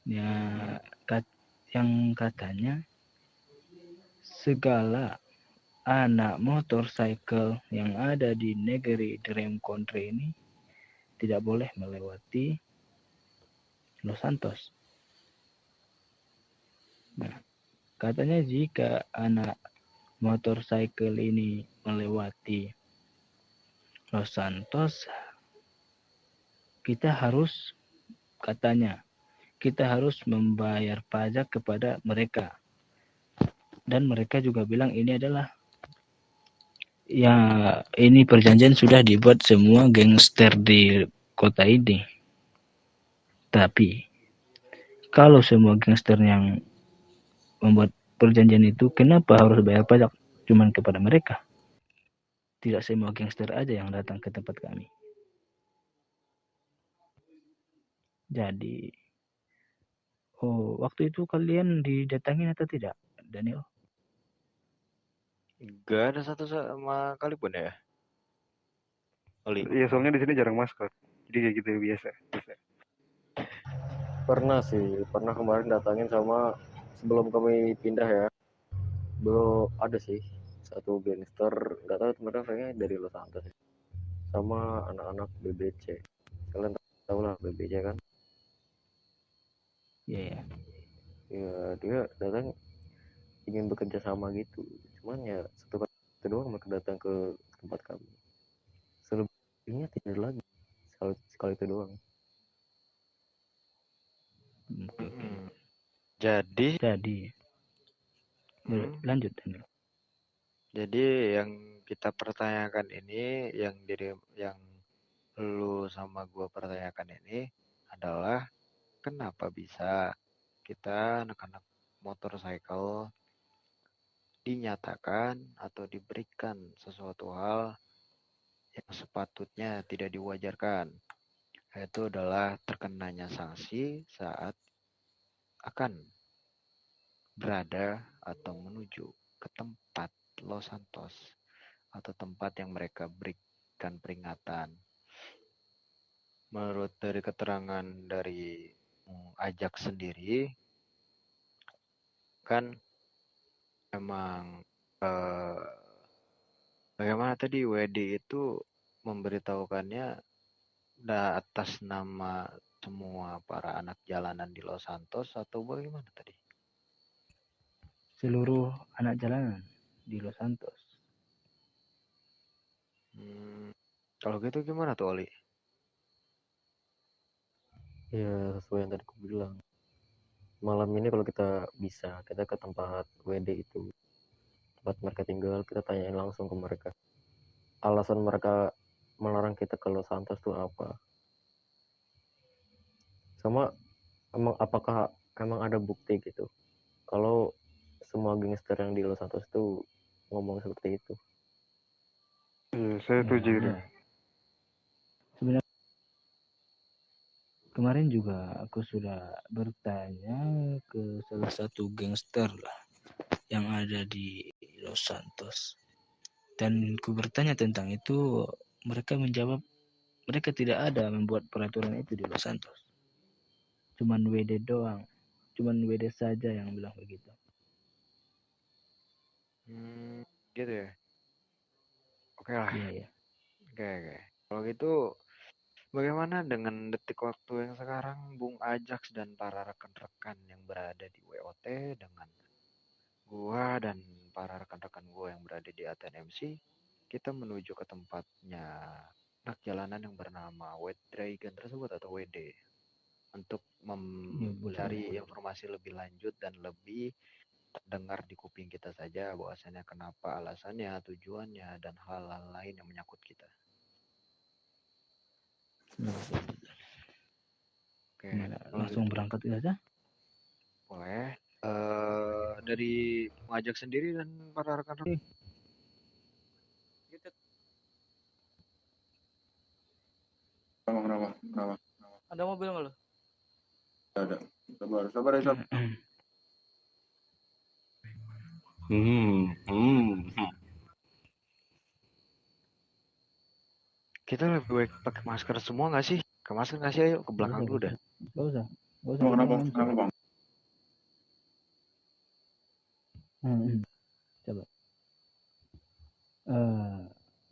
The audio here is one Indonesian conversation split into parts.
Ya, yang katanya segala anak motorcycle yang ada di negeri Dream Country ini tidak boleh melewati Los Santos. Nah, katanya jika anak motorcycle ini melewati Los Santos, kita harus membayar pajak kepada mereka. Dan mereka juga bilang ini adalah ini perjanjian sudah dibuat semua gangster di kota ini. Tapi kalau semua gangster yang membuat perjanjian itu, kenapa harus bayar pajak cuman kepada mereka? Tidak semua gangster aja yang datang ke tempat kami. Jadi, waktu itu kalian didatangin atau tidak, Daniel? Gak ada satu sama kali pun ya, Oli. Iya, soalnya di sini jarang masker. Jadi kayak gitu biasa. Pernah kemarin datangin sama sebelum kami pindah ya. Belum ada sih satu gangster, nggak tahu mereka kayaknya dari Los Santos sama anak-anak BBC. Kalian tahu lah BBC kan? Iya. Ya dia datang ingin bekerja sama gitu. Cuman ya satu kali doang mereka datang ke tempat kami. Selebihnya tidak lagi. Sekali itu doang. Jadi lanjut, Daniel. Jadi yang kita pertanyakan ini, yang lu sama gua pertanyakan ini adalah kenapa bisa kita anak-anak motorcycle dinyatakan atau diberikan sesuatu hal yang sepatutnya tidak diwajarkan, yaitu adalah terkenanya sanksi saat akan berada atau menuju ke tempat Los Santos atau tempat yang mereka berikan peringatan. Menurut dari keterangan dari Ajak sendiri, kan emang bagaimana tadi WD itu memberitahukannya atas nama semua para anak jalanan di Los Santos atau bagaimana tadi? Seluruh anak jalanan di Los Santos. Kalau gitu gimana tuh, Oli? Ya sesuai yang tadi aku bilang. Malam ini kalau kita bisa, kita ke tempat WD itu, tempat mereka tinggal, kita tanyain langsung ke mereka. Alasan mereka melarang kita ke Los Santos itu apa? Sama apakah emang ada bukti gitu kalau semua gangster yang di Los Santos itu ngomong seperti itu? Saya setuju itu. Sebenarnya kemarin juga aku sudah bertanya ke salah satu gangster lah yang ada di Los Santos. Dan ku bertanya tentang itu, mereka menjawab mereka tidak ada membuat peraturan itu di Los Santos. Cuman WD doang. Cuman WD saja yang bilang begitu. Gitu ya. Oke lah. Iya. Oke. Kalau gitu bagaimana dengan detik waktu yang sekarang Bung Ajax dan para rekan-rekan yang berada di WOT dengan gua dan para rekan-rekan gua yang berada di ATN MC, kita menuju ke tempatnya anak jalanan yang bernama White Dragon tersebut atau WD untuk mencari informasi lebih lanjut dan lebih terdengar di kuping kita saja bahwasannya kenapa alasannya, tujuannya, dan hal-hal lain yang menyangkut kita. Oke, langsung berangkat saja? Boleh. Dari mengajak sendiri dan para rekan-rekan. Kenapa? Ada mobil nggak lo? Ada. Sabar ya. Kita lebih baik pakai masker semua nggak sih? Ke masker nggak sih? Ayo ke belakang dulu dah. Gak usah. Gak usah Emang jadi kenapa? muncul. Kenapa bang? Coba.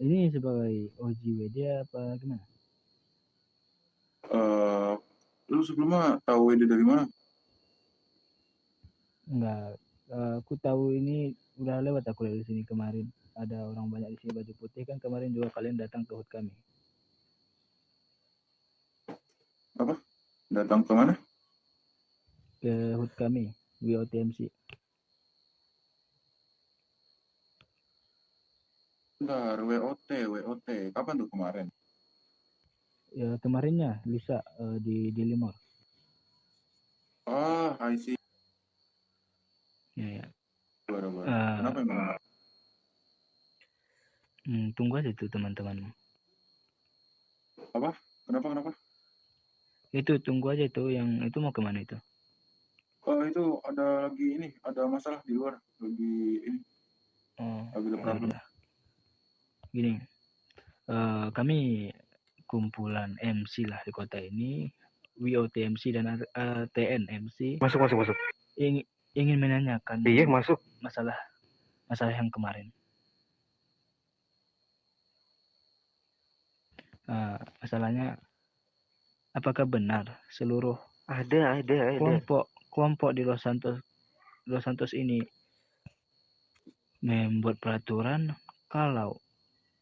Ini sebagai OJWD apa gimana? Lu sebelumnya tahu ide dari mana? Enggak. Aku tahu ini udah lewat aku lihat di sini kemarin. Ada orang banyak di sini baju putih kan kemarin juga kalian datang ke HUT kami. Apa? Datang ke mana? Ke HUT kami, WOTMC. Bentar, WOT. Kapan tuh kemarin? Ya kemarinnya Lisa di Limor. Oh, I see. Ya. Baru. Eh, Kenapa emang? Tunggu aja tuh teman-temanmu. Apa? Kenapa? Itu tunggu aja tuh yang itu mau kemana itu? Oh, itu ada masalah di luar. Lagi ada problem. Udah. Gini, kami kumpulan MC lah di kota ini, WOTMC dan TNMC Masuk. ingin menanyakan Iya, masuk. masalah yang kemarin. Masalahnya, apakah benar seluruh Ada. kelompok di Los Santos ini membuat peraturan kalau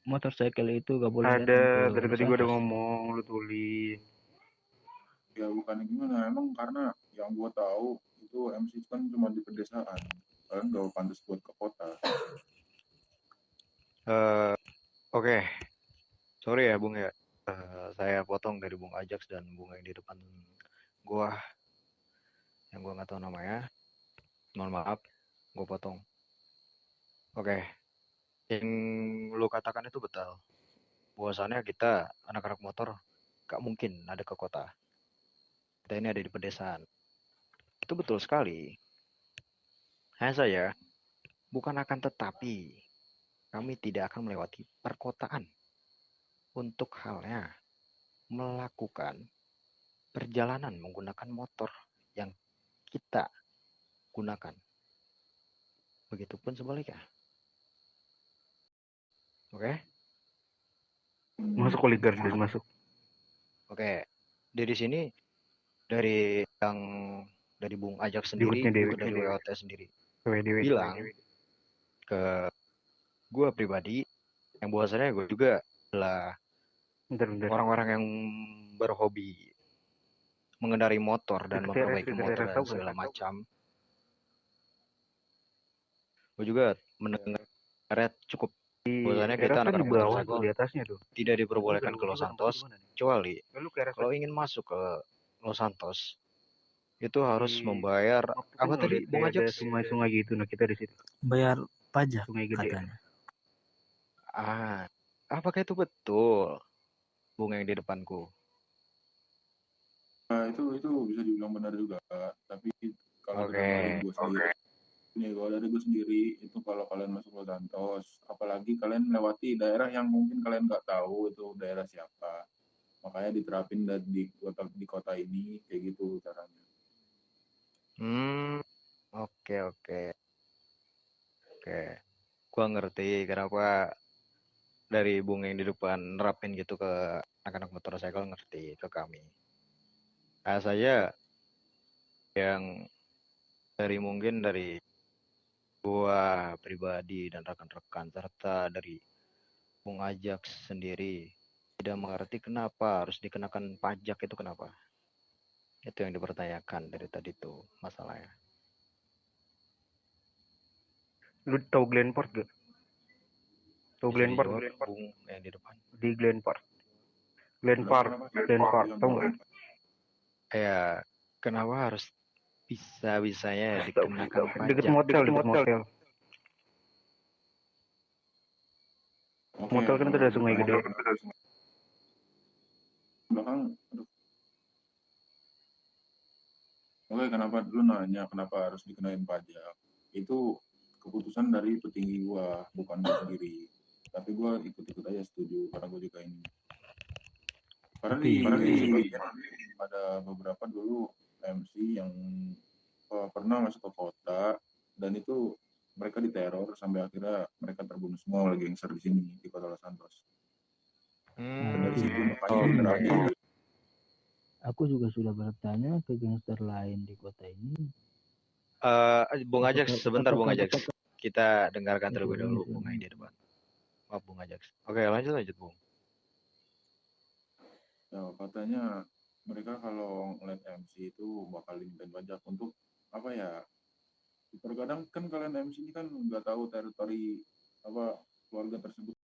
motorcycle itu gak boleh datang ke Ada, dari Los tadi gue udah Santos? ngomong, lu tulis. Ya bukannya gimana, emang karena yang gua tahu itu MC kan cuma di pedesaan. Kalian gak pantas buat ke kota. Oke. Sorry ya Bung ya. Saya potong dari Bung Ajax dan Bung yang di depan gua yang gua nggak tahu namanya. Mohon maaf, gua potong. Oke. Yang lu katakan itu betul. Bahwasannya kita anak-anak motor gak mungkin ada ke kota. Kita ini ada di pedesaan. Itu betul sekali. Hanya saja, bukan akan tetapi kami tidak akan melewati perkotaan untuk halnya melakukan perjalanan menggunakan motor yang kita gunakan. Begitupun sebaliknya. Oke? Masuk oligarki, masuk. Oke. Dari sini dari Bung Ajak sendiri Dibutnya itu dari WOT sendiri Dewi. bilang ke gue pribadi yang bahwasannya gue juga adalah Bentar. orang-orang yang berhobi mengendarai motor dan memperbaiki motor dan segala macam. Gue juga mendengar cukup bahwasannya kita anak-anak motorcycle di atasnya tuh tidak diperbolehkan ke Los Santos kecuali kalau ingin masuk ke Los Santos itu harus membayar apa tadi Bung Ajak? Sungai gitu, nah kita di situ. Bayar pajak Sungai gede. katanya. Apakah itu betul, Bung yang di depanku? Nah, itu bisa dibilang benar juga. Tapi kalau dari gue sendiri, kalau dari gue sendiri itu kalau kalian masuk Los Santos, apalagi kalian melewati daerah yang mungkin kalian nggak tahu itu daerah siapa, makanya diterapin di kota ini kayak gitu caranya. Oke. Gua ngerti kenapa dari Bung yang di depan nerapin gitu ke anak-anak motorcycle, ngerti ke kami. Saya yang mungkin dari gua pribadi dan rekan-rekan serta dari Bung Ajak sendiri tidak mengerti kenapa harus dikenakan pajak itu kenapa. Itu yang dipertanyakan dari tadi tuh masalahnya. Lu tahu Glenport gak? Tahu Glenport? Bung yang di depan. Di Glenport, tahu nggak? Ya, kenapa harus bisa-bisanya dikenakan pajak? Deket motel. Motel kan itu ada sungai gede. Belakang, Oke, kenapa dulu nanya kenapa harus dikenain pajak? Itu keputusan dari petinggi gua, bukan gua sendiri. Tapi gua ikut-ikut aja setuju karena gua juga ini. Karena di ada beberapa dulu MC yang pernah masuk ke kota dan itu mereka diteror sampai akhirnya mereka terbunuh semua oleh gangster di sini di kota Los Santos. Dan dari situ makanya diterapin. Aku juga sudah bertanya ke gangster lain di kota ini. Bung Ajax, sebentar Bung apakah- Ajax. Kita dengarkan Oke, terlebih dahulu lanjut. Bung Aidi depan. Maaf Bung Ajax. Oke, lanjut Bung. Ya, katanya mereka kalau ngeliat MC itu bakal dimintain pajak untuk apa ya? Terkadang kan kalian MC ini kan nggak tahu teritori apa keluarga tersebut